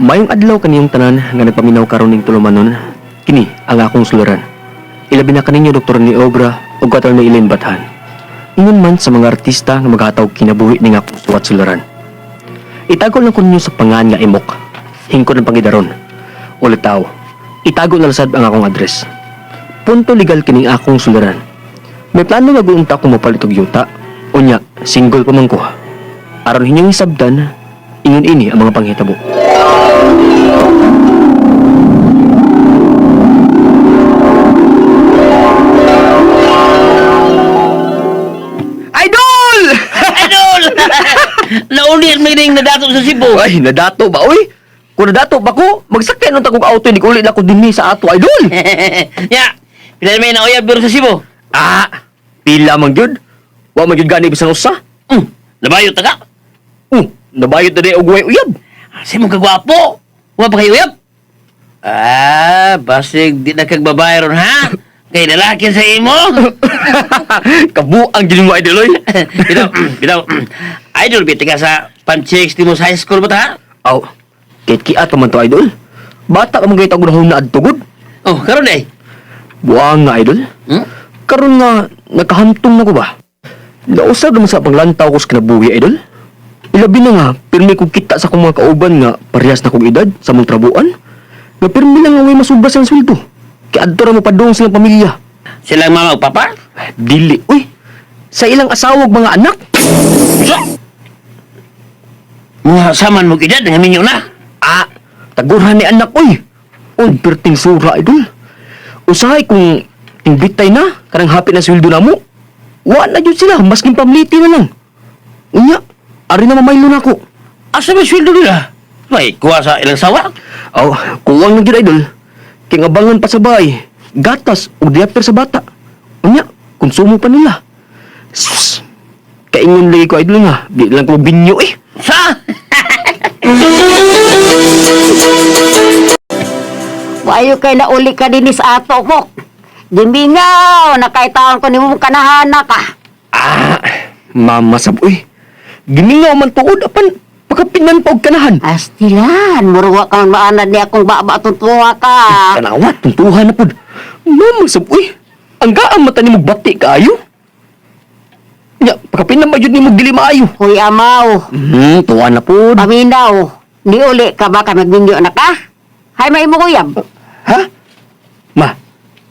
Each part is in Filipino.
Mayong adlaw kaniyong tanan nga nagpaminaw karon ning tulumanon. Kini ang akong suluran. Ilabi na kaninyo Dr. ni Obra ug katal ni Elaine Bathan. Ingon man sa mga artista nga maghatag kinabuhi ning akong suwat suluran. Itago lang ko ninyo sa pangan nga imok. Hingkod ang pangidaron. Ulit tao. Itago na lasad ang akong address. Punto legal kining akong suluran. May plano nga guunta ko mapalit og yuta. Unya, single pa man ko. Aron hinyong isabdan, ingon ini ang mga panghitabo. Idol! Idol! Naunir may ning nadato sa Cebu. Ay, nadato ba, uy? Kung nadato ba ko, magsakyan ng takong auto, hindi ko ulit ako dinhi sa ato, idol! Ya, pila may nauyab pero sa Cebu. Ah, pila man gyud. Wa man gyud gani bisan usa. Nabayot ta ka. Nabayot na di og way uyab. Sa mong kagwapo. Wa pa kayo uyab. Basig di na kag babae ron ha. Kay lalaki sa imo. Kabuang gid mo idol oy. Bitaw. Idol biti ka sa Panchix Timos High School ba ta? Aw, kit-kiat ka man to idol. Bata ka man gayta gudahon na adtugod. Oh, karon day. Buang nga idol. Karon nga nakahantong na ko ba? Nausab naman sa panglantaw ko sa kinabuhi idol. Ilabi na nga, pirmi kong kita sa akong mga kauban nga parehas na kong edad sa mong trabuan. Nga pirmi lang nga way masubra silang sweldo. Kaya adto ra mo padung silang pamilya. Silang mama ug papa? Dili, uy. Sa ilang asawag mga anak. Sa? Mga saman mo edad nga minyo na. Tagurhan ni anak, uy. Uy, perting sura, idol. Usahay kung tingbitay na, karang hapit na sweldo na mo. Wa na yun sila, masking pamliti na lang. Unya, ari na mamaylo na ako. Asa ba sweldo nila? May kuha sa ilang sawa? Kuwang na yun, idol. Kaya abangan pa sa bahay, gatas o diaper sa bata. Unya, konsumo pa nila. Sus, kaingon lagi ko, idol nga. Di lang ko binyo eh. Sa? Wayo kay nauli ka din sa ato mo. Gimingaw, nakaitawan ko ni mo kanahana ka. Mama saboy. Gimingaw man tuod, apan pagkapinan pa og kanahan. Astilan, muruwa ka man maanad ni akong baba tuntunga ka. Kanawat, tuntuhan na pod. Mama saboy. Ang gaang mata ni mo bati kaayo. Ya, pagkapinan ba yun ni mo dili maayo? Huy amaw, Tuwa na pod. paminaw, ni uli ka ba ka magminyo na ka? Hay may mo kuyab. Ha? Ma,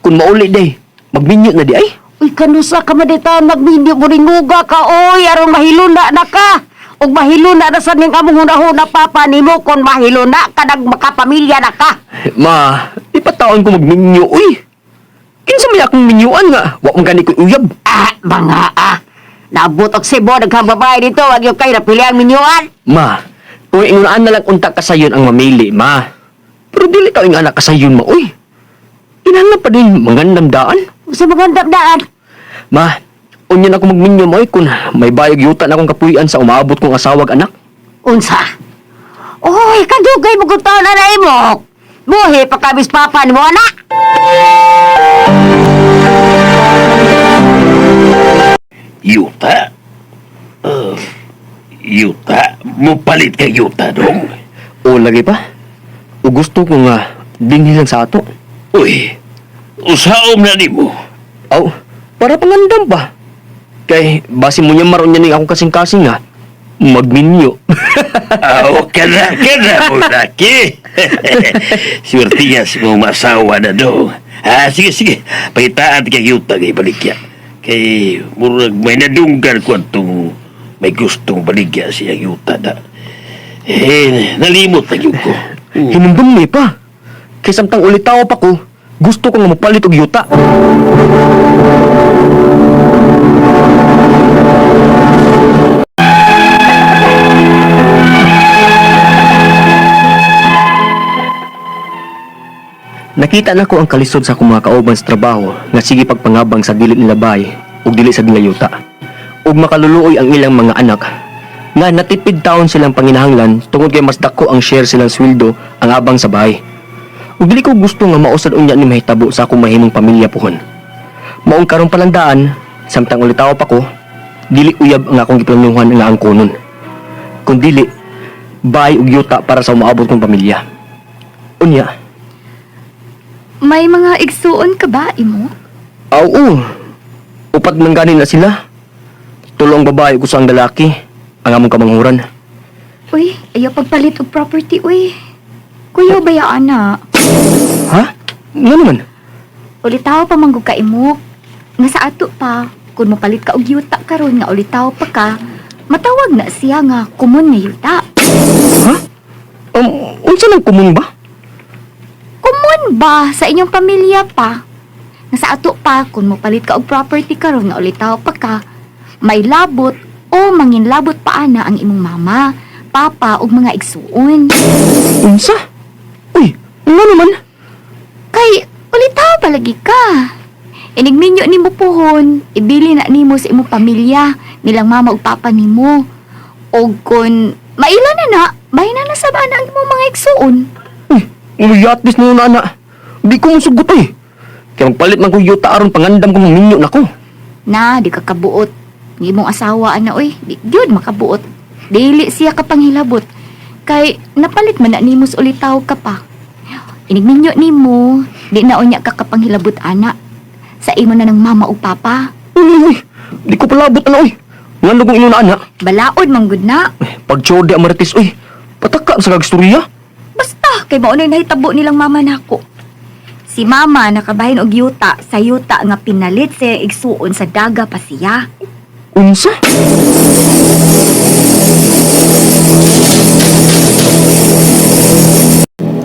kung mauli day, magminyo na di ay? Uy, kanusa ka madita magminyo mo rin nguga ka, oy, aron mahiluna na ka. Ug mahiluna na sa ning among hunahuna papa nimo kon mahiluna ka nag makapamilya na ka. Ma, ipataon ko magminyo, uy. Kinsa may akong minyuan nga, wa kong gani ko uyab. Mga naabot og Cebu daghang babae dito, wag yung kay napili ang minyuan. Ma, kung ingunaan na lang unta kasayon ang mamili, ma. Pero dili ka ing anak kasayon, ma, uy. Inanap pa din mangandang daan. Sa mga dagdaan. Ma, unyan ako magminyo mo, kung may bayag yuta na akong kapuyan sa umaabot kong asawag anak. Unsa? Oy, kadugay mo kung taon na mo. Buhi, pagkabis papa ni mo, anak. Yuta? Yuta? Mupalit ka yuta dong? O, lagi pa. O gusto ko nga, dinhi lang sa ato. Uy, usaom na ni mo. Aw, para pangandam ba? Kay, basi mo niya maroon niya ning akong kasing-kasing nga. Magminyo. Kada mo laki. Swerte nga si mong masawa na do. Sige. Pakitaan kay yuta kay balikya. Kay, murag may nadunggan ko itong may gustong baligya siya yuta na. Nalimot na yun ko. Hinumbang may pa. Kay samtang ulitaw pa ko, gusto ko nga mapalit og yuta. Nakita na ko ang kalisod sa akong mga kauban sa trabaho nga sige pagpangabang sa dili nila bay ug dili sa nila yuta. Ug makaluluoy ang ilang mga anak nga natipid taon silang panginahanglan tungod kay mas dako ang share silang sweldo ang abang sa bahay. Ug dili ko gusto nga mausad unya ni mahitabo sa akong mahimong pamilya pohon. Maong karon palandaan, samtang ulitaw pa ko, dili uyab ang akong giplanuhan nga angkonon. Kung dili, bay ug yuta para sa umaabot kong pamilya. Unya, May mga igsuon ka ba, imo? oo. Upat nang ganin na sila. Tulong babae ko sa ang lalaki, ang among kamanghuran. Uy, ayaw pagpalit og property, uy. Kuya, bayaan na. Ha? Nga naman? Ulitaw pa manggug ka imo. Nga sa ato pa, kung mapalit ka og yuta karon nga ulitaw pa ka, matawag na siya nga kumon nga yuta. Ha? Unsa nang kumun ba? Kumon ba sa inyong pamilya pa? Nga sa ato pa, kung mapalit ka og property karon nga ulitaw pa ka, may labot o manginlabot pa ana ang imong mama, papa ug mga igsuon. Unsa? Uy, nga naman? Kay ulitaw palagi ka. Inigminyo nimo pohon, ibili na nimo sa imong pamilya, nilang mama ug papa nimo. Og kun maila na, bahin na sa bana ang imong mga igsuon. Uyatis na yun, ana. Di ko musugot eh. Kaya magpalit man ko yuta aron pangandam ko minyo na ko. Na, di ka kabuot. Ng imong asawa, ana, oy. Di yun makabuot. Dili siya kapanghilabot. Kay, napalit man na nimo sa ulitaw ka pa. Inigminyo nimo, di na unya ka kapanghilabot, ana. Sa imo na ng mama o papa. Uy, di ko palabot, ana, uy. Nga lugong ino na, ana. Balaod, manggod na. Pag chode amaritis, uy. Pataka sa kagstorya. Basta, kay maunay nahitabo nilang mama nako. Si mama nakabahin og yuta sa yuta nga pinalit sa igsuon sa daga pa siya. Unsa?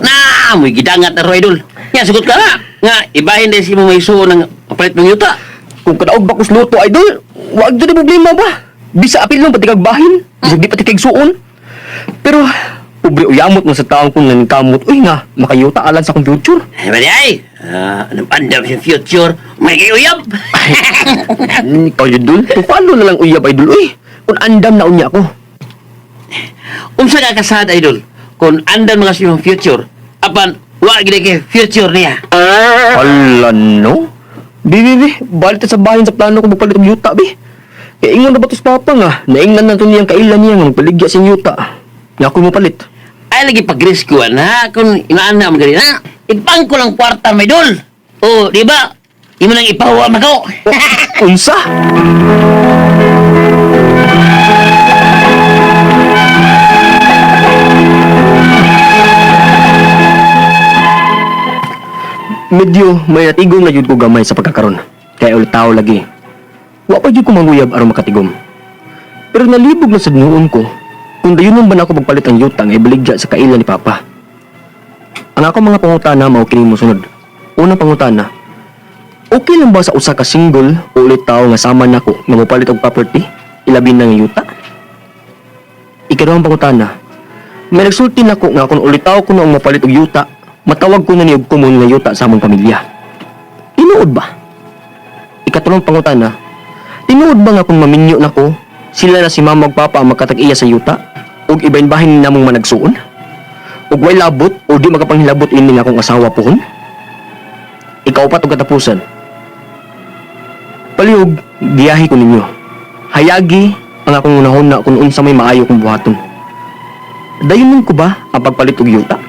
Na, mo'y gidangat na ro, idol. Nga, sugot ka na. Nga, ibahin din si mo may suo ng papalit ng yuta. Kung kadaog ba kus luto, idol, wag dyan problema ba? Bisa apil lang pati kagbahin. Bisa di pati kagsuon. Pero, ubre uyamot mo sa taong kung nankamot. Uy nga, makayuta alan sa kong future. Ay, bali ay. Anong pandam sa future, may kayuyab. Ikaw yun, Dul. Paano na lang uyab, idol? Uy, kung andam na unya ko. Unsa ka kasad, idol? Kung andan mga sa iyong future, apan, wag gina kay future niya. Hala, no? Bi, balik sa bahin sa plano ko magpalit ng yuta, bi. Kaya ingon na ba tos papa nga, naingnan na ito niyang kailan niya nga magpaligya sa yuta. Nga ako mo palit. Ay, lagi pag-riskuan, ha? Kung inaan na magaling, ha? Ipang ko lang kwarta, may dol. O, di ba? Di mo nang ipahuwa ako. Unsa? Medyo may natigom na jud ko gamay sa pagkakaroon. Kaya ulit tao lagi. Wa pa jud ko manguyab aron makatigom. Pero nalibog na sa noon ko kung dayon ba na ako magpalit ang yutang ay baligya sa kailan ni Papa. Ang ako mga pangutana mao kini mo sunod. Unang pangutana, okay lang ba sa usa ka single o ulit tao nga sama nako nga mopalit og property? Ilabi na nga yuta? Ikaduhang pangutana, may nagsulti nako nga kung ulit tao ko na ang mopalit og yuta, matawag ko na ni og kumon nga yuta sa among pamilya. Tinuod ba? Ikatulong pangutana, tinuod ba nga kung maminyo nako, sila na si mama ug papa ang makatag-iya sa yuta? Ug ibahin-bahin namong managsuon? Ug way labot o di makapanghilabot ini nga akong asawa pohon? Ikaw pa itong katapusan. Palihog, giyahi ko ninyo. Hayagi ang akong unahon na kung unsa may maayo kong buhaton. Dayunin ko ba ang pagpalit og yuta?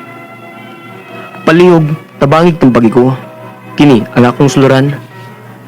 Palihog, tabangig tong pagi ko. Kini ang akong suluran,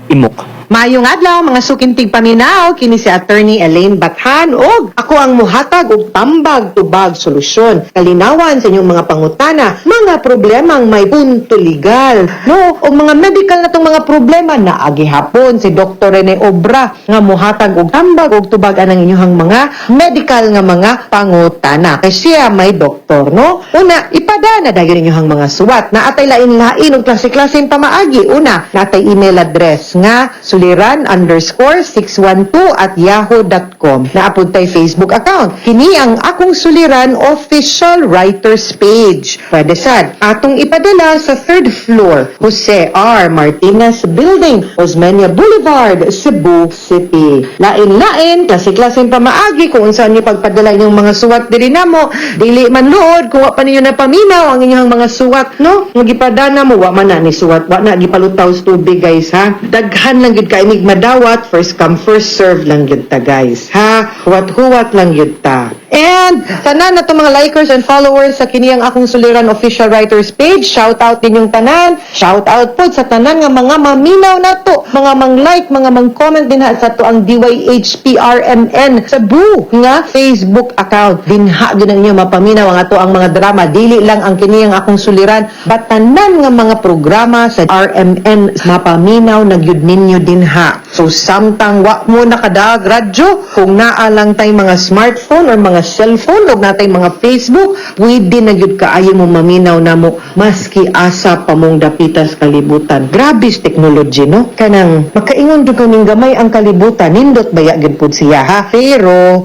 Imok. Maayong adlaw mga sukintig paminaw kini si Attorney Elaine Bathan ug ako ang muhatag og tambag tubag solusyon kalinawan sa inyong mga pangutana mga problemang may punto legal no og mga medical na tong mga problema na agihapon si Dr. Rene Obra nga muhatag og tambag og tubag anang inyong mga medical nga mga pangutana kay siya may doktor no una ipadana dayon inyong mga suwat na atay lain-lain og klase-klaseng pamaagi una natay email address nga suliran_612@yahoo.com. Naapod tay Facebook account. Kini ang akong suliran official writers page. Pwede sad. Atong ipadala sa 3rd floor, Jose R. Martinez Building, Osmeña Boulevard, Cebu City. Lain-lain, klase-klaseng pamaagi kung saan niyo pagpadala inyong mga suwat diri namo. Dili man luod kung wa pa ninyo napaminaw ang inyong mga suwat, no? Magipadana mo, wa man na ni suwat, wa na gipalutaw sa tubig, guys, ha? Daghan lang gid kainig madawat, first come first serve lang gid ta guys ha, huwat-huwat lang gid ta. And tanan na to mga likers and followers sa kiniyang akong suliran official writers page. Shout out ninyong tanan. Shout out po sa tanan nga mga maminaw na to. Mga mang-like, mga mang-comment din ha sa to ang DYHPRMN sa Boo nga Facebook account. Dinha gyud ang inyo mapaminaw ang ato ang mga drama. Dili lang ang kiniyang akong suliran, but tanan nga mga programa sa RMN mapaminaw na gyud ninyo dinha. So samtang wa mo nakadag radyo, kung naa lang tay mga smartphone or mga cellphone o natay mga Facebook, pwede na gyud kaayo mo maminaw namo maski asa pa mong dapitas kalibutan. Grabe sa technology, no? Kanang makaingon jud ning gamay ang kalibutan, nindot baya gyud pud siya ha. Pero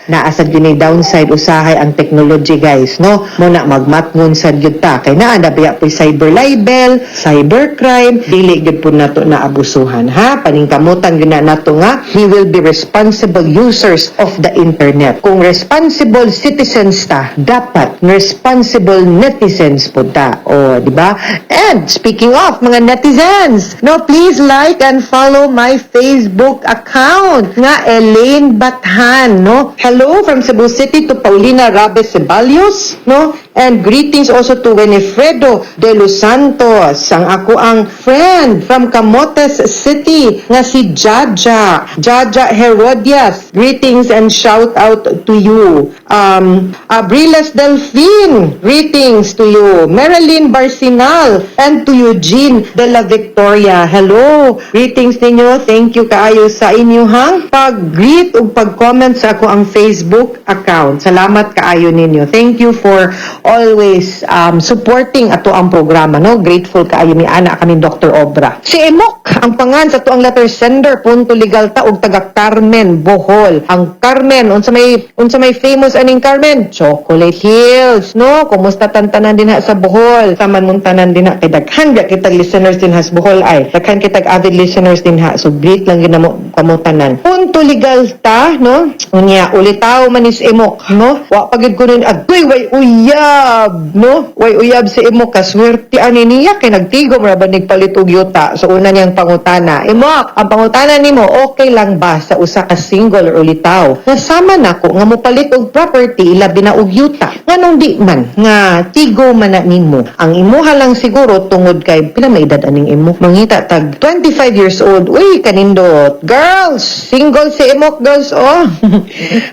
naa sad gyud ni downside usahay ang technology, guys, no? Muna magmatngon sad gyud ta kay naa na baya po'y cyber libel, cybercrime, dili gyud pud nato na abusuhan ha. Paningkamutan gyud na nato nga we will be responsible users of the internet. Kung responsible citizens ta, dapat responsible netizens po ta. O, di ba? And speaking of mga netizens, no, please like and follow my Facebook account nga Elaine Bathan, no? Hello from Cebu City to Paulina Rabe Ceballos, no? And greetings also to Winifredo de Los Santos, ang ako ang friend from Camotes City nga si Jaja Herodias. Greetings and shout out to you. Abriles Delfin, greetings to you. Marilyn Barcinal and to Eugene de la Victoria. Hello, greetings ninyo. Thank you kaayo sa inyong pag-greet ug pag-comment sa ako ang Facebook account. Salamat kaayo ninyo. Thank you for always supporting ato ang programa, no? Grateful kaayo mi ana kami Dr. Obra. Si Emok ang pangan sa ato ang letter sender punto legal ta og taga Carmen Bohol. Ang Carmen unsa may famous aning Carmen? Chocolate Hills, no? Kumusta tantanan din sa Bohol? Taman mong tanan din kay daghan kitag listeners din sa Bohol ay. Daghan kitag avid listeners din so great lang gyud mo kamo tanan. Punto legal ta, no? Unya ulitaw man is Emok, no? Wa pagid ko rin agoy way uyab, no? Way uyab si Emok kaswerte ani niya kay nagtigom ra ba nigpalit og yuta. So una niyang pangutana, Emok, ang pangutana nimo okay lang ba sa usa ka single or ulitaw? Nasama nako nga mopalit og property labi na og yuta. Nganong di man nga tigo man na nimo. Ang imuha lang siguro tungod kay pila may edad aning imo. Mangita tag 25 years old. Uy, kanindot. Girls, single si Emok, girls, oh.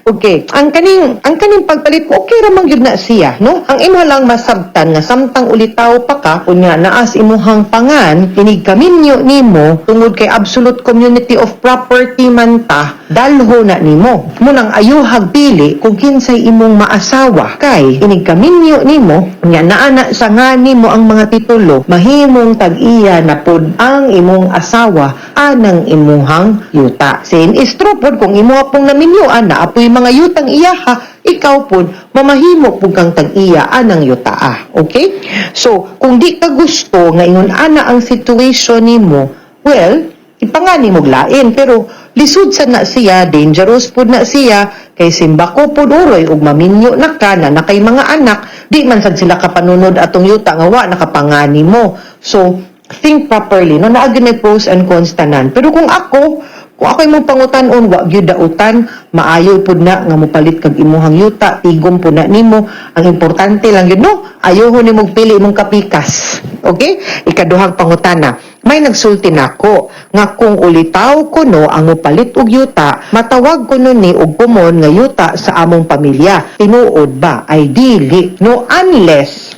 Okay. Ang kaning pagpalit ko okay ra man gyud na siya, no? Ang imo lang masabtan nga samtang ulitaw pa ka unya naas imuhang pangan inig kaminyo nimo tungod kay absolute community of property man ta dalho na nimo. Munang ayuhag pili kung kinsay imong maasawa kay inig kaminyo nimo nya naana sa nga nimo ang mga titulo mahimong tag-iya na pod ang imong asawa anang imuhang yuta. Sin istro pod kung imo pong naminyoan na apoy mga yutang iyaha ikaw po, mamahimo po kang tag-iya anang yutaa. Okay? So, kung di ka gusto nga ingon ana ang situation nimo, well, ipangani mo lain. Pero, lisod sa na siya, dangerous po na siya, kay simbako po uroy, ug maminyo na ka na kay mga anak, di man sad sila kapanunod atong yuta nga wa nakapangani mo. So, think properly. No, naagin may pros and cons tanan. Pero kung ako'y mong pangutan-on, wa gyud dautan, maayo pud na nga mopalit kag imuhang yuta, tigom pud na nimo. Ang importante lang yun, no? Ayoho nimo pili imong kapikas. Okay? Ikaduhang pangutana. May nagsulti nako nga kung ulitaw ko no ang mopalit og yuta, matawag ko no ni og kumon nga yuta sa among pamilya. Tinuod ba? Ay dili. No, unless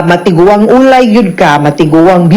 matiguang ulay gyud ka, matiguang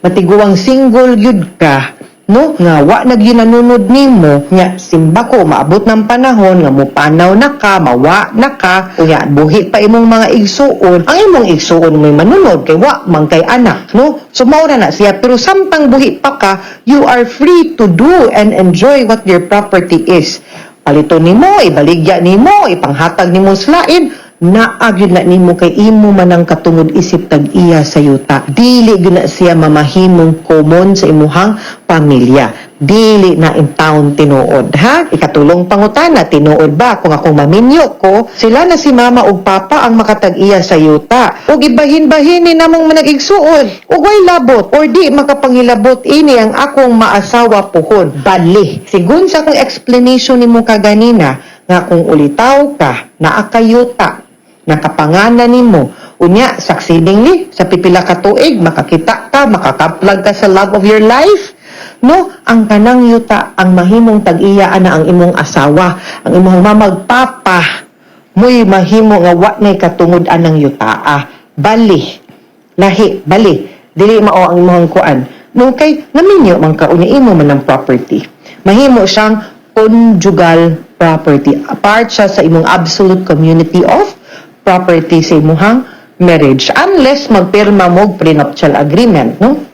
matiguang single gyud ka, no, nga wa nagginanunod nimo nya simbako maabot ng panahon nga mopanaw na ka, mawa na ka, unya buhi pa imong mga igsuon. Ang imong igsuon may manunod kay wa man kay anak, no? So mao na siya, pero samtang buhi pa ka, you are free to do and enjoy what your property is. Paliton nimo, ibaligya nimo, ipanghatag nimo sa lain, naagid na nimo kay imo man ang katungod isip tag iya sa yuta. Dili gyud na siya mamahimong common sa imuhang pamilya. Dili na in town tinuod, ha? Ikatulong pangutana, tinuod ba kung akong maminyo ko, sila na si mama ug papa ang makatag-iya sa yuta. Ug ibahin-bahin ni namong manag-igsuon. Ug way labot or di makapangilabot ini ang akong maasawa puhon. Bali. Sigun sa akong explanation nimo kaganina, nga kung ulitaw ka, naakayuta, nakapanganan nimo, unya, succeedingly, sa pipila ka tuig, makakita ka, makakaplag ka sa love of your life, no, ang kanang yuta ang mahimong tag-iya ana ang imong asawa, ang imong mamagpapa, muy mahimo nga wa nay katungod anang yuta. Bali, lahi, bali, dili mao ang imong kuan. No kay naminyo man ka unya imo man ang property. Mahimo siyang conjugal property. Apart siya sa imong absolute community of property sa imong marriage unless magpirma mo og prenuptial agreement, no?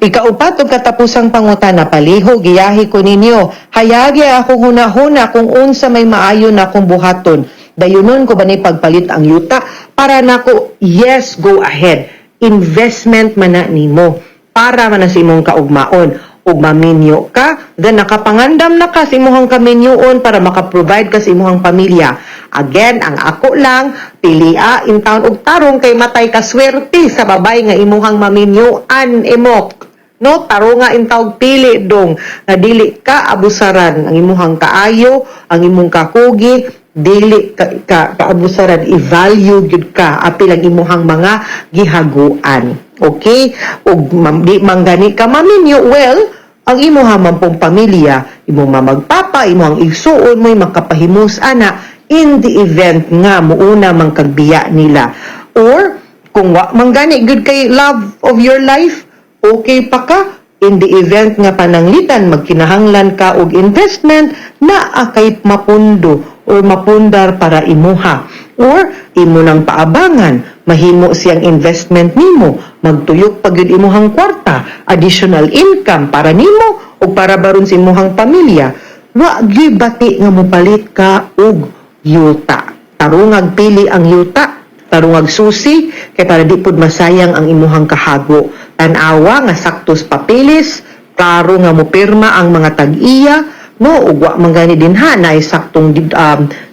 Ikaupat og katapusang pangutana, palihog giyahi ko ninyo. Hayagi ako hunahuna kung unsa may maayo na akong buhaton. Dayunon ko ba ni pagpalit ang yuta para nako? Yes, go ahead. Investment man na nimo para man na sa imong kaugmaon. Ug maminyo ka, then nakapangandam na ka sa imong kaminyoon para makaprovide ka sa imong pamilya. Again, ang ako lang, pilia in town og tarong kay matay ka swerte sa babay nga imuhang maminyoan imok. No, tarong nga in tawag pili dong, na dili ka abusaran ang imuhang kaayo, ang imong kakugi, dili ka kaabusaran, i-value gyud ka apil ang imuhang mga gihaguan. Okay? Ug di manggani ka maminyo, well, ang imuhang mampong pamilya, imong mamagpapa, imong igsuon mo'y makapahimus ana in the event nga muuna mang kagbiya nila. Or kung wa manggani good kay love of your life, okay pa ka in the event nga pananglitan magkinahanglan ka og investment na akay mapundo or mapundar para imuha or imo nang paabangan mahimo siyang investment nimo magtuyok pag yun imuhang kwarta additional income para nimo o para baron sa imuhang pamilya wa gyud bati nga mopalit ka og yuta tarungag pili ang yuta tarungag susi kay para di pud masayang ang imuhang kahago tanawa nga saktos papilis klaro nga mopirma ang mga tag-iya no ug wa man gani dinha na saktong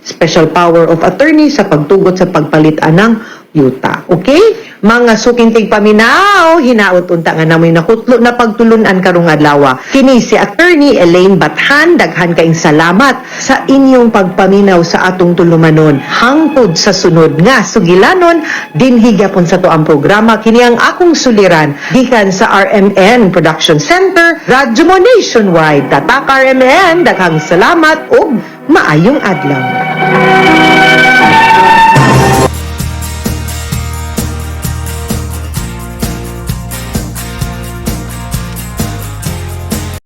special power of attorney sa pagtugot sa pagpalit anang yuta. Okay? Mga suking tigpaminaw, hinaot unta nga namoy nakutlo na pagtulunan karong adlaw. Kini si Attorney Elaine Bathan, daghan kaayong salamat sa inyong pagpaminaw sa atong tulumanon. Hangtod sa sunod nga sugilanon, dinhi gyapon sa to ang programa kini ang akong suliran gikan sa RMN Production Center, Radyo Mo Nationwide. Tatak RMN, daghang salamat ug maayong adlaw.